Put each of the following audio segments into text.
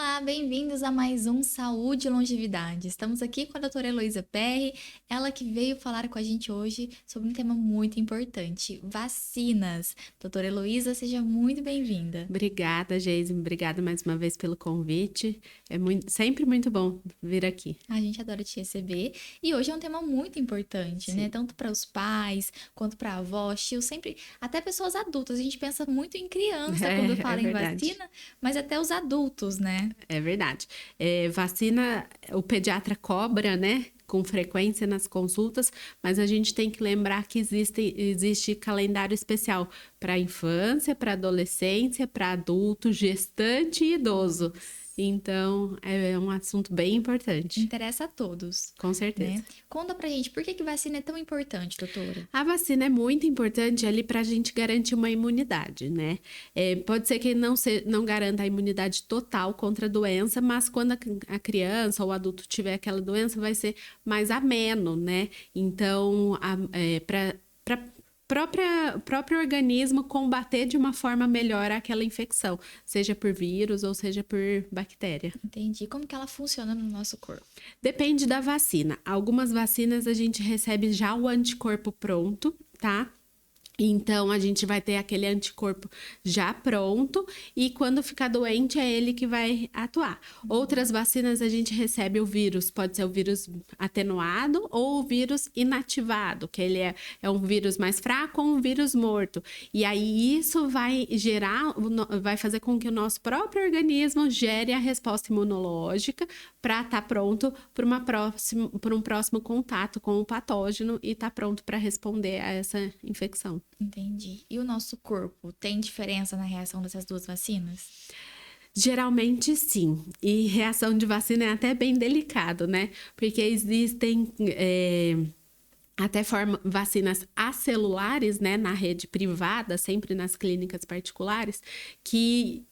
Olá, bem-vindos a mais um Saúde e Longevidade. Estamos aqui com a doutora Heloísa Perry, ela que veio falar com a gente hoje sobre um tema muito importante, vacinas. Doutora Heloísa, seja muito bem-vinda. Obrigada, Geise. Obrigada mais uma vez pelo convite. Sempre muito bom vir aqui. A gente adora te receber. E hoje é um tema muito importante, né? Tanto para os pais, quanto para avós, tios, sempre, até pessoas adultas. A gente pensa muito em criança quando fala em vacina, mas até os adultos, né? É verdade. Vacina, o pediatra cobra, né? Com frequência nas consultas, mas a gente tem que lembrar que existe calendário especial para infância, para adolescência, para adulto, gestante e idoso. Então, é um assunto bem importante. Interessa a todos. Com certeza. Né? Conta pra gente, por que vacina é tão importante, doutora? A vacina é muito importante ali para a gente garantir uma imunidade, né? Pode ser que não garanta a imunidade total contra a doença, mas quando a criança ou o adulto tiver aquela doença, vai ser mais ameno, né? Então, para próprio organismo combater de uma forma melhor aquela infecção, seja por vírus ou seja por bactéria. Entendi. Como que ela funciona no nosso corpo? Depende da vacina. Algumas vacinas a gente recebe já o anticorpo pronto, tá? Então, a gente vai ter aquele anticorpo já pronto e quando ficar doente é ele que vai atuar. Outras vacinas a gente recebe o vírus, pode ser o vírus atenuado ou o vírus inativado, que ele é um vírus mais fraco ou um vírus morto. E aí isso vai vai fazer com que o nosso próprio organismo gere a resposta imunológica para estar pronto para um próximo contato com o patógeno e estar pronto para responder a essa infecção. Entendi. E o nosso corpo tem diferença na reação dessas duas vacinas? Geralmente sim, e reação de vacina é até bem delicado, né? Porque existem até vacinas acelulares, né, na rede privada, sempre nas clínicas particulares, que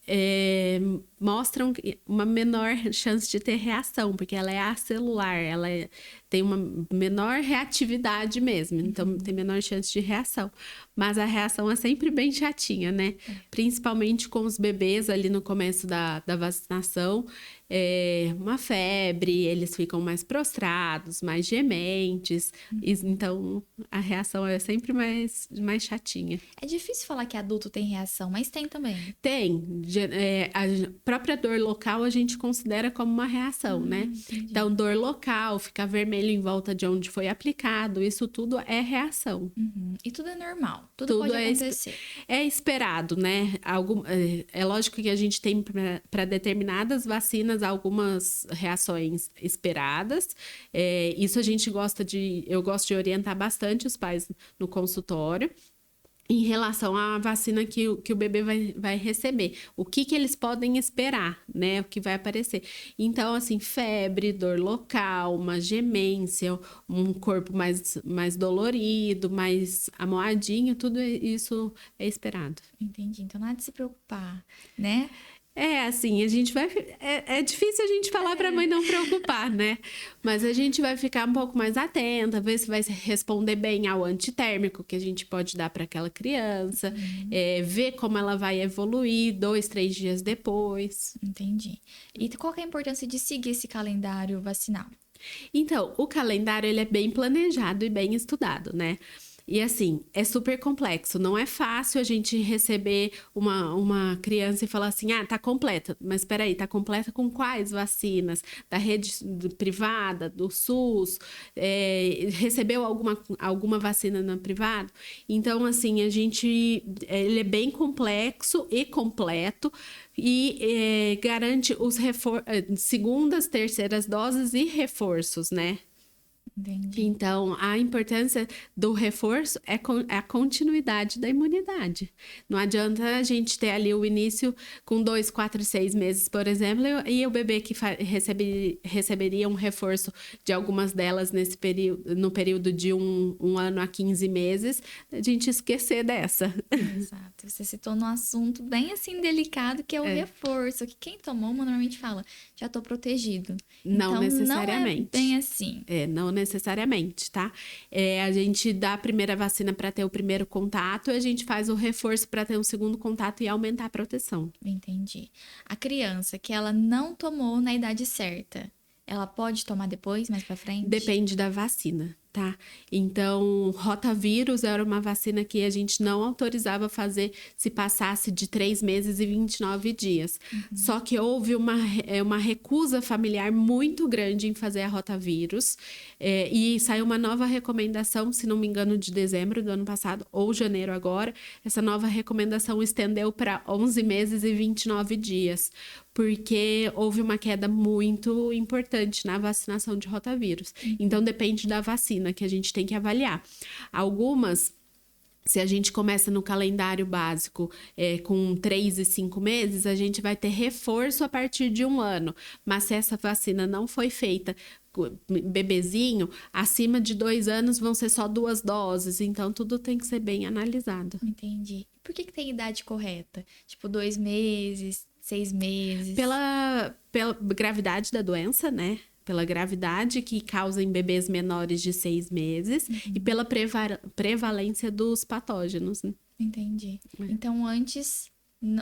mostram uma menor chance de ter reação, porque ela é acelular, tem uma menor reatividade mesmo, então tem menor chance de reação. Mas a reação é sempre bem chatinha, né? Principalmente com os bebês ali no começo da vacinação, uma febre, eles ficam mais prostrados, mais gementes, então a reação é sempre mais chatinha. É difícil falar que adulto tem reação, mas tem também. Tem. A própria dor local a gente considera como uma reação, né? Entendi. Então, dor local, ficar vermelho em volta de onde foi aplicado, isso tudo é reação. E tudo é normal, tudo pode acontecer. É esperado, né? É lógico que a gente tem para determinadas vacinas algumas reações esperadas. Isso eu gosto de orientar bastante os pais no consultório. Em relação à vacina que o bebê vai receber. O que eles podem esperar, né? O que vai aparecer. Então, assim, febre, dor local, uma gemência, um corpo mais dolorido, mais amoadinho, tudo isso é esperado. Entendi. Então, nada de se preocupar, né? Assim, a gente vai... É difícil a gente falar para a mãe não preocupar, né? Mas a gente vai ficar um pouco mais atenta, ver se vai responder bem ao antitérmico que a gente pode dar para aquela criança, ver como ela vai evoluir 2, 3 dias depois. Entendi. E qual que é a importância de seguir esse calendário vacinal? Então, o calendário ele é bem planejado e bem estudado, né? E assim, é super complexo, não é fácil a gente receber uma criança e falar assim, tá completa, mas peraí, tá completa com quais vacinas? Da rede privada, do SUS, recebeu alguma vacina na privada? Então, assim, ele é bem complexo e completo e garante os segundas, terceiras doses e reforços, né? Entendi. Então, a importância do reforço é a continuidade da imunidade. Não adianta a gente ter ali o início com 2, 4, 6 meses, por exemplo, e o bebê que receberia um reforço de algumas delas no período de um ano a 15 meses, a gente esquecer dessa. Exato. Você citou num assunto bem assim delicado, que é o reforço, que quem tomou normalmente fala, já tô protegido. Não então, necessariamente. Não é bem assim. Não necessariamente. necessariamente, tá? A gente dá a primeira vacina para ter o primeiro contato e a gente faz o reforço para ter um segundo contato e aumentar a proteção. Entendi. A criança que ela não tomou na idade certa, ela pode tomar depois, mais pra frente? Depende da vacina, tá? Então, rotavírus era uma vacina que a gente não autorizava fazer se passasse de 3 meses e 29 dias. Só que houve uma recusa familiar muito grande em fazer a rotavírus. E saiu uma nova recomendação, se não me engano, de dezembro do ano passado, ou janeiro agora. Essa nova recomendação estendeu para 11 meses e 29 dias. Porque houve uma queda muito importante na vacinação de rotavírus. Então, depende da vacina que a gente tem que avaliar. Algumas, se a gente começa no calendário básico com 3 e 5 meses, a gente vai ter reforço a partir de 1 ano. Mas se essa vacina não foi feita bebezinho, acima de 2 anos vão ser só 2 doses. Então, tudo tem que ser bem analisado. Entendi. Por que tem idade correta? Tipo, 2 meses, 6 meses? Pela gravidade da doença, né? Pela gravidade que causa em bebês menores de 6 meses e pela prevalência dos patógenos. Né? Entendi. Então, antes,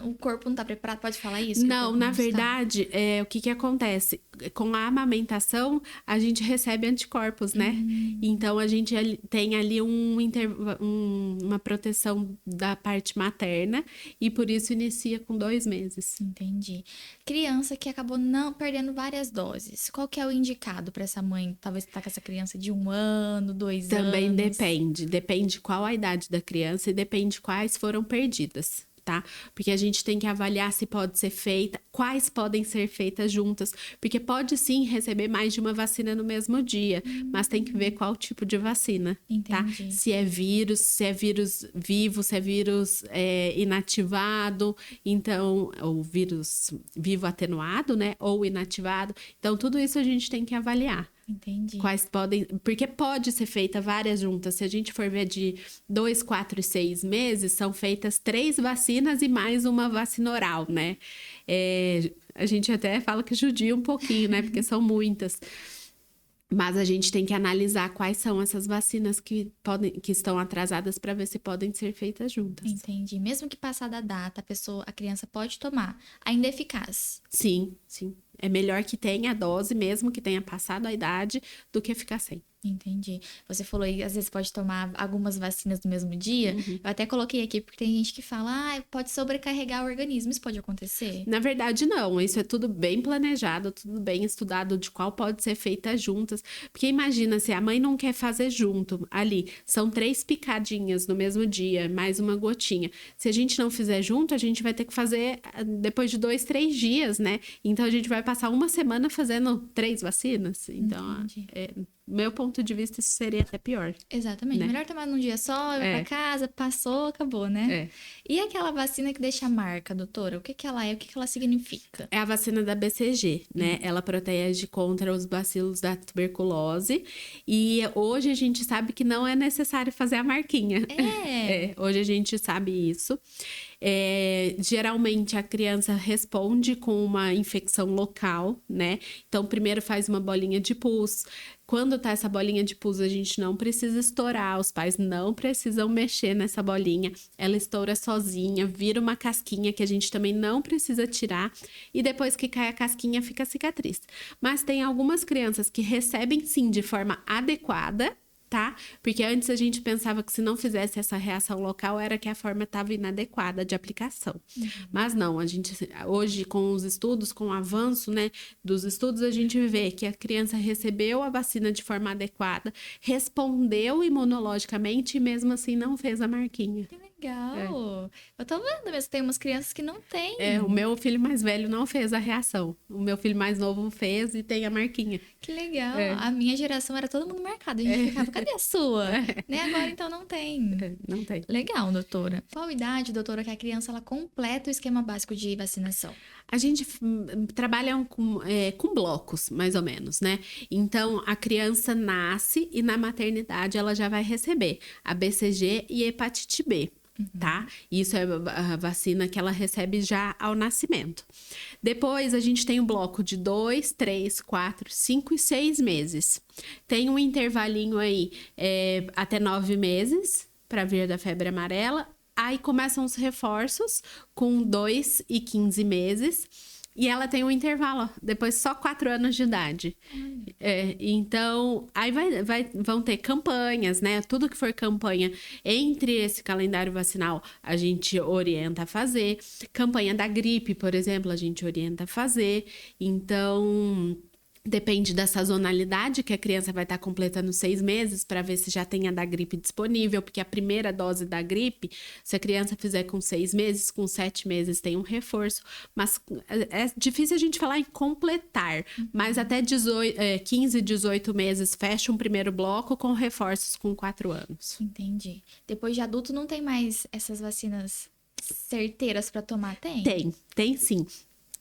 o corpo não tá preparado? Pode falar isso? Não, na verdade, o que acontece? Com a amamentação, a gente recebe anticorpos, né? Então, a gente tem ali uma proteção da parte materna e por isso inicia com 2 meses. Entendi. Criança que acabou não perdendo várias doses. Qual que é o indicado para essa mãe? Talvez tá com essa criança de 1 ano, 2 anos? Também depende. Depende qual a idade da criança e depende quais foram perdidas. Tá? Porque a gente tem que avaliar se pode ser feita, quais podem ser feitas juntas, porque pode sim receber mais de uma vacina no mesmo dia, mas tem que ver qual tipo de vacina, tá? Se é vírus vivo, se é vírus inativado, então, ou vírus vivo atenuado, né? Ou inativado. Então, tudo isso a gente tem que avaliar. Entendi. Porque pode ser feita várias juntas. Se a gente for ver de 2, 4 e 6 meses, são feitas 3 vacinas e mais uma vacina oral, né? A gente até fala que judia um pouquinho, né? Porque são muitas. Mas a gente tem que analisar quais são essas vacinas que estão atrasadas para ver se podem ser feitas juntas. Entendi. Mesmo que passada a data, a criança pode tomar. Ainda é eficaz? Sim, sim. É melhor que tenha a dose, mesmo que tenha passado a idade, do que ficar sem. Entendi. Você falou aí, às vezes pode tomar algumas vacinas no mesmo dia. Eu até coloquei aqui, porque tem gente que fala, pode sobrecarregar o organismo. Isso pode acontecer? Na verdade, não. Isso é tudo bem planejado, tudo bem estudado de qual pode ser feita juntas. Porque imagina, se a mãe não quer fazer junto, ali, são 3 picadinhas no mesmo dia, mais uma gotinha. Se a gente não fizer junto, a gente vai ter que fazer depois de 2, 3 dias, né? Então, a gente vai passar 1 semana fazendo 3 vacinas. Então, meu ponto de vista, isso seria até pior. Exatamente. Né? Melhor tomar num dia só, vai pra casa, passou, acabou, né? E aquela vacina que deixa a marca, doutora? O que ela é? O que ela significa? É a vacina da BCG, né? Ela protege contra os bacilos da tuberculose. E hoje a gente sabe que não é necessário fazer a marquinha. Hoje a gente sabe isso. Geralmente a criança responde com uma infecção local, né? Então, primeiro faz uma bolinha de pus. Quando tá essa bolinha de pus, a gente não precisa estourar, os pais não precisam mexer nessa bolinha. Ela estoura sozinha, vira uma casquinha que a gente também não precisa tirar. E depois que cai a casquinha, fica a cicatriz. Mas tem algumas crianças que recebem sim de forma adequada, tá? Porque antes a gente pensava que se não fizesse essa reação local era que a forma estava inadequada de aplicação. Mas não, a gente hoje com os estudos, com o avanço, né, dos estudos, a gente vê que a criança recebeu a vacina de forma adequada, respondeu imunologicamente e mesmo assim não fez a marquinha. Que legal! Eu tô vendo mesmo, tem umas crianças que não têm. O meu filho mais velho não fez a reação. O meu filho mais novo fez e tem a marquinha. Que legal! A minha geração era todo mundo marcado. A gente ficava, cadê a sua? Né? Agora, então, não tem. Não tem. Legal, doutora. Qual idade, doutora, que a criança ela completa o esquema básico de vacinação? A gente trabalha com blocos, mais ou menos, né? Então, a criança nasce e na maternidade ela já vai receber a BCG e a hepatite B. tá? Isso é a vacina que ela recebe já ao nascimento. Depois, a gente tem um bloco de 2, 3, 4, 5 e 6 meses. Tem um intervalinho aí até 9 meses para vir da febre amarela. Aí começam os reforços com 2 e 15 meses. E ela tem um intervalo, depois só 4 anos de idade. Então, aí vão ter campanhas, né? Tudo que for campanha entre esse calendário vacinal, a gente orienta a fazer. Campanha da gripe, por exemplo, a gente orienta a fazer. Então, depende da sazonalidade que a criança vai estar completando 6 meses para ver se já tem a da gripe disponível, porque a primeira dose da gripe, se a criança fizer com 6 meses, com 7 meses tem um reforço, mas é difícil a gente falar em completar, mas até 15, 18 meses fecha um primeiro bloco com reforços com 4 anos. Entendi. Depois de adulto não tem mais essas vacinas certeiras para tomar, tem? Tem sim.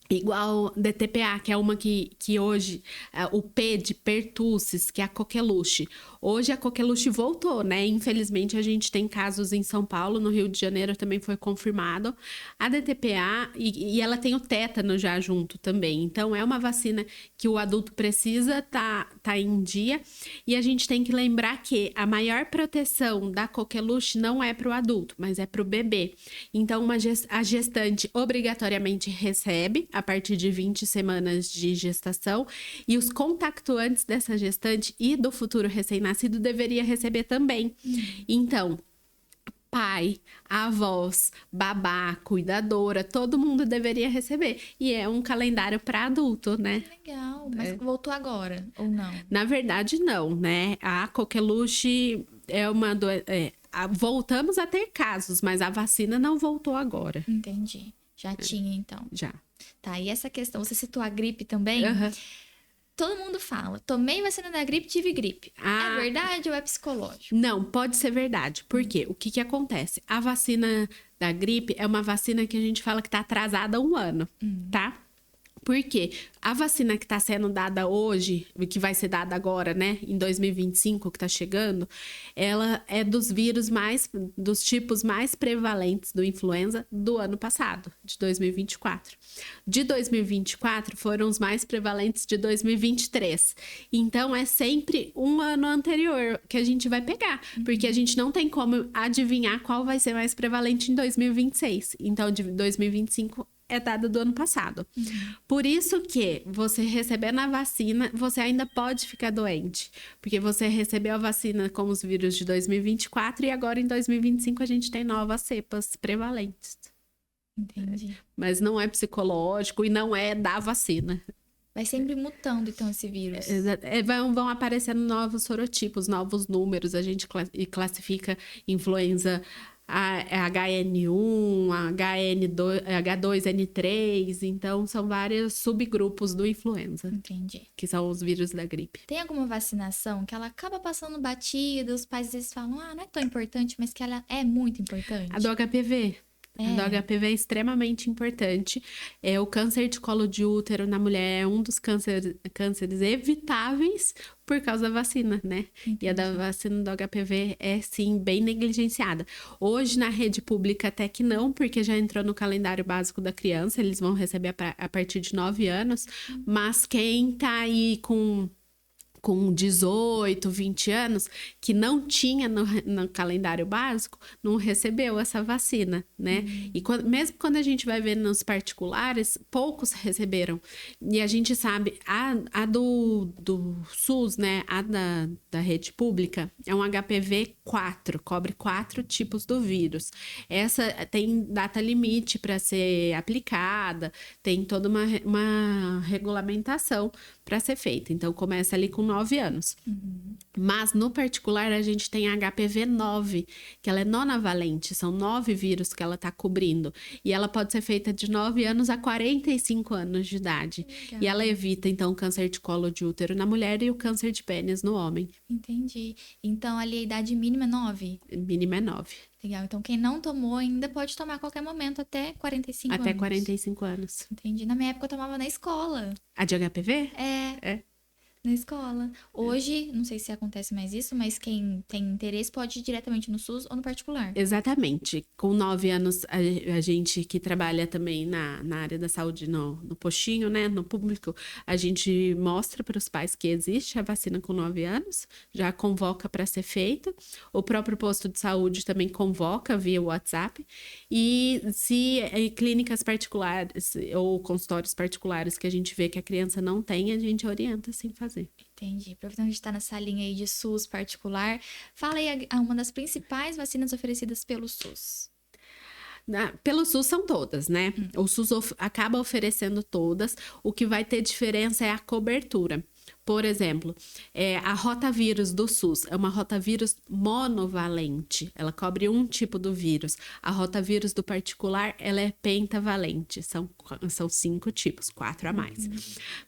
Igual DTPA, que é uma que hoje, o P de pertussis, que é a coqueluche. Hoje a coqueluche voltou, né? Infelizmente a gente tem casos em São Paulo, no Rio de Janeiro também foi confirmado. A DTPA, e ela tem o tétano já junto também. Então é uma vacina que o adulto precisa tá em dia. E a gente tem que lembrar que a maior proteção da coqueluche não é para o adulto, mas é para o bebê. Então a gestante obrigatoriamente recebe a partir de 20 semanas de gestação, e os contactuantes dessa gestante e do futuro recém-nascido deveria receber também. Então, pai, avós, babá, cuidadora, todo mundo deveria receber. E é um calendário para adulto, né? Legal, mas voltou agora, ou não? Na verdade, não, né? A coqueluche é uma voltamos a ter casos, mas a vacina não voltou agora. Entendi. Já tinha, então. Já. Tá, e essa questão, você citou a gripe também? Uhum. Todo mundo fala, tomei vacina da gripe, tive gripe. É verdade ou é psicológico? Não, pode ser verdade. Por quê? O que acontece? A vacina da gripe é uma vacina que a gente fala que tá atrasada 1 ano, tá? Por quê? A vacina que está sendo dada hoje, que vai ser dada agora, né, em 2025, que está chegando, ela é dos dos tipos mais prevalentes do influenza do ano passado, de 2024. De 2024 foram os mais prevalentes de 2023. Então, é sempre 1 ano anterior que a gente vai pegar, porque a gente não tem como adivinhar qual vai ser mais prevalente em 2026. Então, de 2025 é dada do ano passado. Por isso que você recebendo a vacina, você ainda pode ficar doente. Porque você recebeu a vacina com os vírus de 2024 e agora em 2025 a gente tem novas cepas prevalentes. Entendi. Mas não é psicológico e não é da vacina. Vai sempre mutando, então, esse vírus. Vão aparecendo novos sorotipos, novos números. A gente classifica influenza HN1, H2N3, então são vários subgrupos do influenza. Entendi. Que são os vírus da gripe. Tem alguma vacinação que ela acaba passando batida, os pais às vezes falam, não é tão importante, mas que ela é muito importante? A do HPV. A do HPV é extremamente importante. O câncer de colo de útero na mulher é um dos cânceres evitáveis por causa da vacina, né? Entendi. E a da vacina do HPV é, sim, bem negligenciada. Hoje, na rede pública, até que não, porque já entrou no calendário básico da criança, eles vão receber a partir de 9 anos, mas quem tá aí com 18, 20 anos, que não tinha no calendário básico, não recebeu essa vacina, né? E mesmo quando a gente vai ver nos particulares, poucos receberam. E a gente sabe, a do SUS, né? A da rede pública, é um HPV 4, cobre 4 tipos do vírus. Essa tem data limite para ser aplicada, tem toda uma regulamentação para ser feita. Então, começa ali com 9 anos. Mas, no particular, a gente tem a HPV 9, que ela é nonavalente. São 9 vírus que ela está cobrindo. E ela pode ser feita de 9 anos a 45 anos de idade. Legal. E ela evita, então, o câncer de colo de útero na mulher e o câncer de pênis no homem. Entendi. Então, ali a idade mínima é 9? Mínima é 9. Legal. Então, quem não tomou ainda pode tomar a qualquer momento, até 45 anos. Até 45 anos. Entendi. Na minha época, eu tomava na escola. A de HPV? É. Na escola. Hoje, não sei se acontece mais isso, mas quem tem interesse pode ir diretamente no SUS ou no particular. Exatamente. Com 9 anos, a gente que trabalha também na área da saúde, no postinho, né, no público, a gente mostra para os pais que existe a vacina com 9 anos, já convoca para ser feita. O próprio posto de saúde também convoca via WhatsApp. E se clínicas particulares ou consultórios particulares que a gente vê que a criança não tem, a gente orienta sim fazer. Entendi. Aproveitando que a gente tá nessa linha aí de SUS particular, fala aí uma das principais vacinas oferecidas pelo SUS. Pelo SUS são todas, né? O SUS acaba oferecendo todas. O que vai ter diferença é a cobertura. Por exemplo, a rotavírus do SUS é uma rotavírus monovalente. Ela cobre um tipo do vírus. A rotavírus do particular, ela é pentavalente. São 5 tipos, 4 a mais.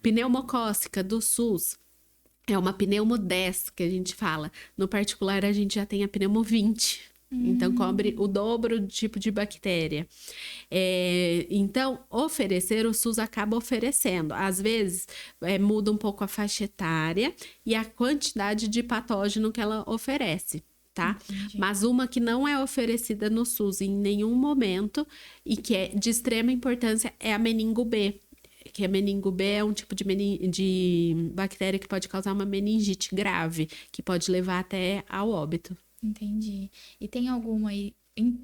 Pneumocócica do SUS é uma pneumo 10 que a gente fala. No particular, a gente já tem a pneumo 20. Então, cobre o dobro do tipo de bactéria. Então, o SUS acaba oferecendo. Às vezes, muda um pouco a faixa etária e a quantidade de patógeno que ela oferece, tá? Entendi. Mas uma que não é oferecida no SUS em nenhum momento e que é de extrema importância é a meningo B. Que a meningo B é um tipo de bactéria que pode causar uma meningite grave, que pode levar até ao óbito. Entendi. E tem alguma aí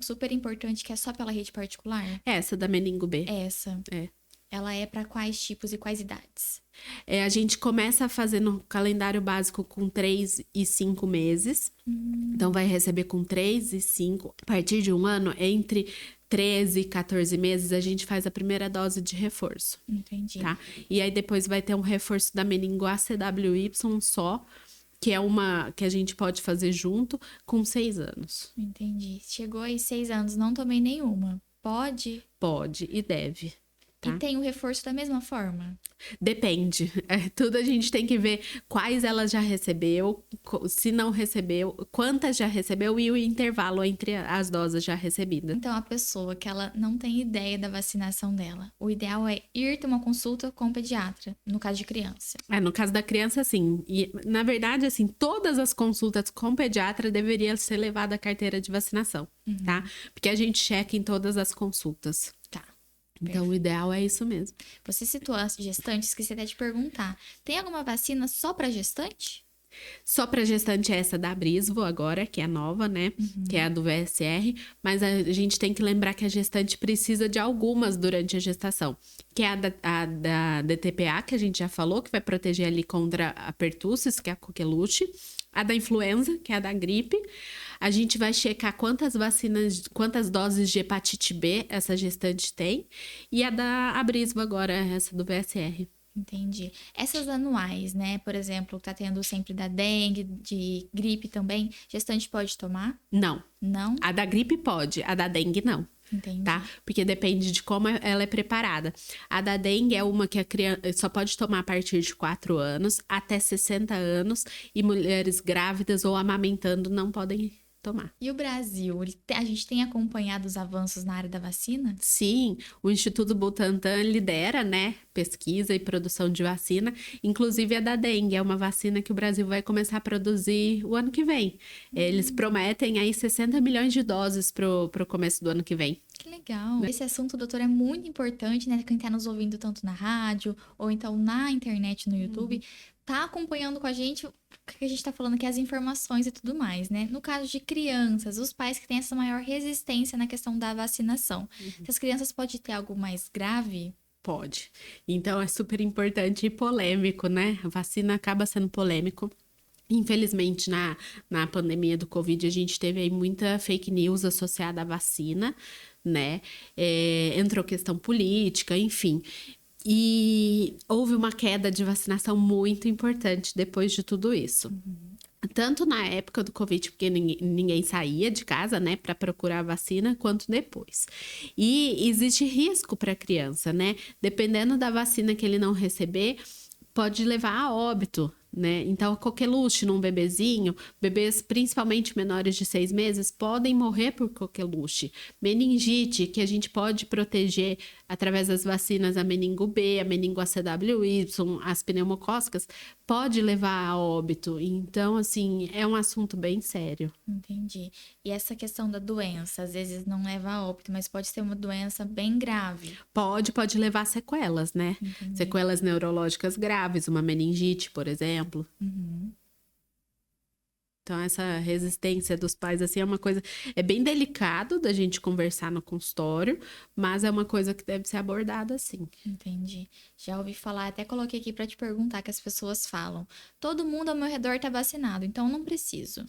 super importante que é só pela rede particular? Essa da meningo B. Essa. É. Ela é para quais tipos e quais idades? A gente começa a fazer no calendário básico com 3 e 5 meses. Então, vai receber com 3 e 5. A partir de 1 ano, entre 13 e 14 meses, a gente faz a primeira dose de reforço. Entendi. Tá? E aí, depois vai ter um reforço da meningo ACWY só, que é uma que a gente pode fazer junto com 6 anos. Entendi. Chegou aí 6 anos, não tomei nenhuma. Pode? Pode e deve. Tá? E tem o reforço da mesma forma? Depende. Tudo a gente tem que ver quais ela já recebeu, se não recebeu, quantas já recebeu e o intervalo entre as doses já recebidas. Então, a pessoa que ela não tem ideia da vacinação dela, o ideal é ir ter uma consulta com o pediatra, no caso de criança. No caso da criança, sim. E, na verdade, assim, todas as consultas com pediatra deveriam ser levadas à carteira de vacinação, tá? Porque a gente checa em todas as consultas. Tá. Então, o ideal é isso mesmo. Você citou as gestantes, esqueci até de perguntar. Tem alguma vacina só para gestante? Só para gestante é essa da Abrisvo agora, que é nova, né? Que é a do VSR. Mas a gente tem que lembrar que a gestante precisa de algumas durante a gestação. Que é a da DTPA, que a gente já falou, que vai proteger ali contra a pertussis, que é a coqueluche. A da influenza, que é a da gripe. A gente vai checar quantas doses de hepatite B essa gestante tem. E a da Abrisvo agora, essa do VSR. Entendi. Essas anuais, né? Por exemplo, tá tendo sempre da dengue, de gripe também. Gestante pode tomar? Não. Não? A da gripe pode, a da dengue não. Entendi. Tá? Porque depende de como ela é preparada. A da dengue é uma que a criança só pode tomar a partir de 4 anos, até 60 anos, e mulheres grávidas ou amamentando não podem tomar. E o Brasil? A gente tem acompanhado os avanços na área da vacina? Sim, o Instituto Butantan lidera, né, pesquisa e produção de vacina, inclusive a da dengue, é uma vacina que o Brasil vai começar a produzir o ano que vem. Eles prometem aí 60 milhões de doses pro começo do ano que vem. Que legal. Esse assunto, doutor, é muito importante, né? Quem tá nos ouvindo tanto na rádio ou então na internet, no YouTube, tá acompanhando com a gente o que a gente tá falando aqui, as informações e tudo mais, né? No caso de crianças, os pais que têm essa maior resistência na questão da vacinação. Essas crianças podem ter algo mais grave? Pode. Então é super importante e polêmico, né? A vacina acaba sendo polêmico. Infelizmente, na pandemia do Covid, a gente teve aí muita fake news associada à vacina, né? Entrou questão política, enfim. E houve uma queda de vacinação muito importante depois de tudo isso. Tanto na época do Covid, porque ninguém saía de casa, né, para procurar a vacina, quanto depois. E existe risco para a criança, né? Dependendo da vacina que ele não receber, pode levar a óbito, né? Então, a coqueluche num bebezinho, bebês principalmente menores de 6 meses, podem morrer por coqueluche. Meningite, que a gente pode proteger através das vacinas a meningo B, a meningo ACWY, as pneumocócicas, pode levar a óbito. Então, assim, é um assunto bem sério. Entendi. E essa questão da doença, às vezes não leva a óbito, mas pode ser uma doença bem grave. Pode levar a sequelas, né? Entendi. Sequelas neurológicas graves, uma meningite, por exemplo. Uhum. Então, essa resistência dos pais, assim, é uma coisa... É bem delicado da gente conversar no consultório, mas é uma coisa que deve ser abordada, assim. Entendi. Já ouvi falar, até coloquei aqui pra te perguntar, que as pessoas falam: todo mundo ao meu redor tá vacinado, então não preciso.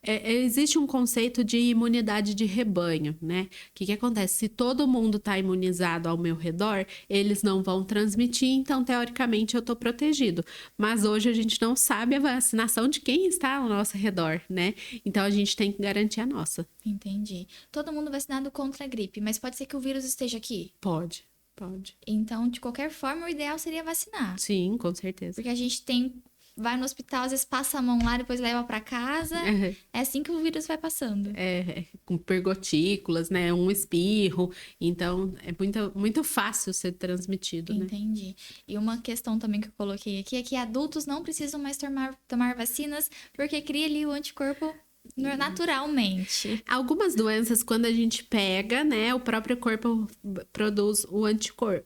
Existe um conceito de imunidade de rebanho, né? O que acontece? Se todo mundo tá imunizado ao meu redor, eles não vão transmitir, então, teoricamente, eu tô protegido. Mas hoje a gente não sabe a vacinação de quem está ao nosso redor, né? Então, a gente tem que garantir a nossa. Entendi. Todo mundo vacinado contra a gripe, mas pode ser que o vírus esteja aqui. Pode. Então, de qualquer forma, o ideal seria vacinar. Sim, com certeza. Porque a gente vai no hospital, às vezes passa a mão lá, depois leva pra casa. É assim que o vírus vai passando. Com pergotículas, né? Um espirro. Então, é muito fácil ser transmitido, né? Entendi. E uma questão também que eu coloquei aqui é que adultos não precisam mais tomar vacinas porque cria ali o anticorpo naturalmente. Algumas doenças, quando a gente pega, né? O próprio corpo produz o anticorpo.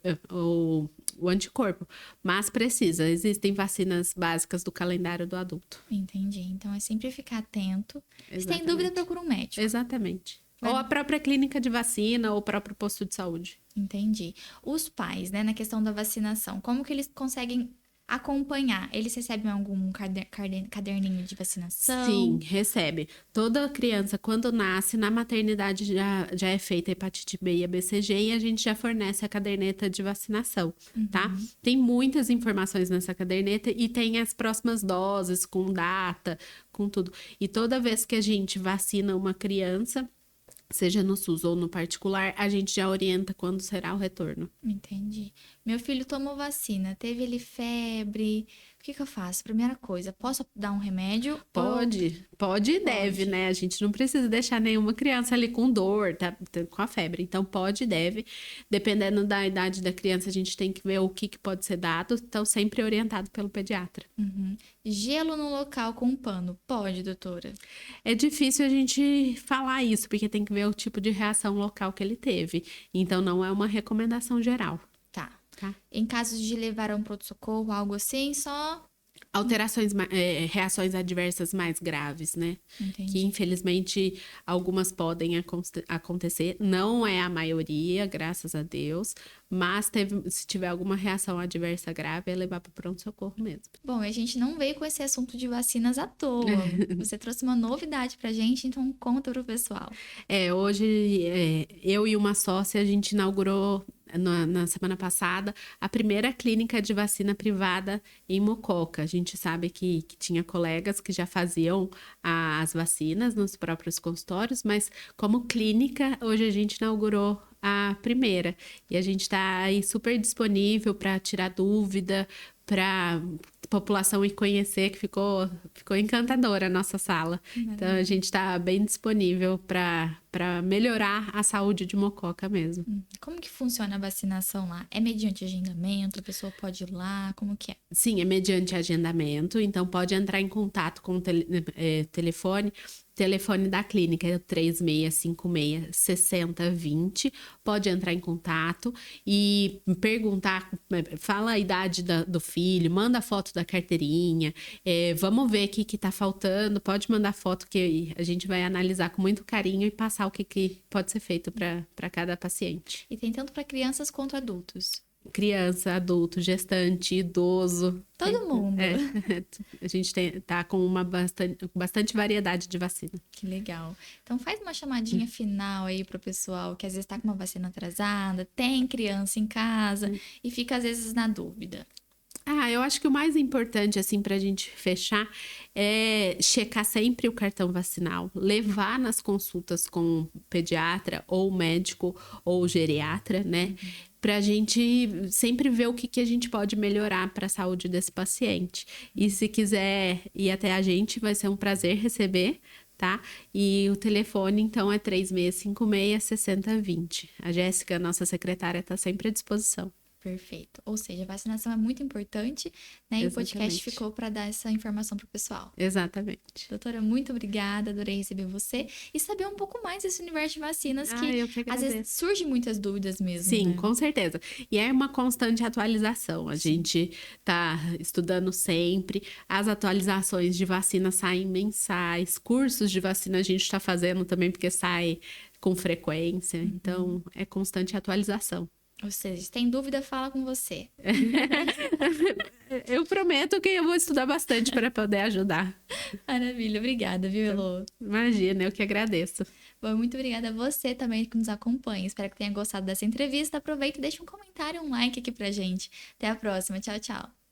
O anticorpo, mas existem vacinas básicas do calendário do adulto. Entendi. Então é sempre ficar atento. Exatamente. Se tem dúvida, procura um médico. Exatamente. Ou a própria clínica de vacina, ou o próprio posto de saúde. Entendi. Os pais, né, na questão da vacinação, como que eles conseguem acompanhar? Eles recebem algum caderninho de vacinação? Sim, recebe. Toda criança, quando nasce, na maternidade já é feita a hepatite B e a BCG e a gente já fornece a caderneta de vacinação, tá? Tem muitas informações nessa caderneta e tem as próximas doses, com data, com tudo. E toda vez que a gente vacina uma criança, seja no SUS ou no particular, a gente já orienta quando será o retorno. Entendi. Meu filho tomou vacina, teve ele febre. O que eu faço? Primeira coisa, posso dar um remédio? Pode e deve, né? A gente não precisa deixar nenhuma criança ali com dor, tá com a febre. Então, pode e deve. Dependendo da idade da criança, a gente tem que ver o que pode ser dado. Então, sempre orientado pelo pediatra. Uhum. Gelo no local com pano. Pode, doutora? É difícil a gente falar isso, porque tem que ver o tipo de reação local que ele teve. Então, não é uma recomendação geral. Tá. Tá? Em casos de levar a um pronto-socorro, algo assim, só... Alterações, reações adversas mais graves, né? Entendi. Que infelizmente algumas podem acontecer. Não é a maioria, graças a Deus. Mas se tiver alguma reação adversa grave, é levar para o pronto-socorro mesmo. Bom, a gente não veio com esse assunto de vacinas à toa. Você trouxe uma novidade pra gente, então conta pro pessoal. Hoje eu e uma sócia, a gente inaugurou na semana passada a primeira clínica de vacina privada em Mococa. A gente sabe que tinha colegas que já faziam as vacinas nos próprios consultórios, mas como clínica, hoje a gente inaugurou a primeira. E a gente está aí super disponível para tirar dúvida, para população ir conhecer, que ficou encantadora a nossa sala. Então, a gente está bem disponível para melhorar a saúde de Mococa mesmo. Como que funciona a vacinação lá? É mediante agendamento? A pessoa pode ir lá? Como que é? Sim, é mediante agendamento. Então, pode entrar em contato com o telefone. Telefone da clínica é o 3656-6020. Pode entrar em contato e perguntar, fala a idade do filho, manda foto da carteirinha, vamos ver o que tá faltando, pode mandar foto que a gente vai analisar com muito carinho e passar o que pode ser feito para cada paciente. E tem tanto para crianças quanto adultos? Criança, adulto, gestante, idoso. Todo mundo. A gente tá com uma bastante variedade de vacina. Que legal. Então faz uma chamadinha final aí pro pessoal que às vezes tá com uma vacina atrasada, tem criança em casa e fica às vezes na dúvida. Eu acho que o mais importante, assim, pra gente fechar, é checar sempre o cartão vacinal, levar nas consultas com o pediatra ou médico ou geriatra, né? para a gente sempre ver o que a gente pode melhorar para a saúde desse paciente. E se quiser ir até a gente, vai ser um prazer receber, tá? E o telefone, então, é 3656-6020. A Jéssica, nossa secretária, está sempre à disposição. Perfeito. Ou seja, a vacinação é muito importante, né? E o podcast Exatamente. ficou para dar essa informação para o pessoal. Exatamente. Doutora, muito obrigada, adorei receber você e saber um pouco mais desse universo de vacinas Eu que às vezes agradeço. surgem muitas dúvidas mesmo, Sim, né? com certeza. E é uma constante atualização. A gente tá estudando sempre. As atualizações de vacina saem mensais. Cursos de vacina a gente está fazendo também, porque sai com frequência. Então, é constante atualização. Ou seja, se tem dúvida, fala com você. Eu prometo que eu vou estudar bastante para poder ajudar. Maravilha, obrigada, viu, Elô? Imagina, eu que agradeço. Bom, muito obrigada a você também que nos acompanha. Espero que tenha gostado dessa entrevista. Aproveita e deixa um comentário, um like aqui pra gente. Até a próxima. Tchau, tchau.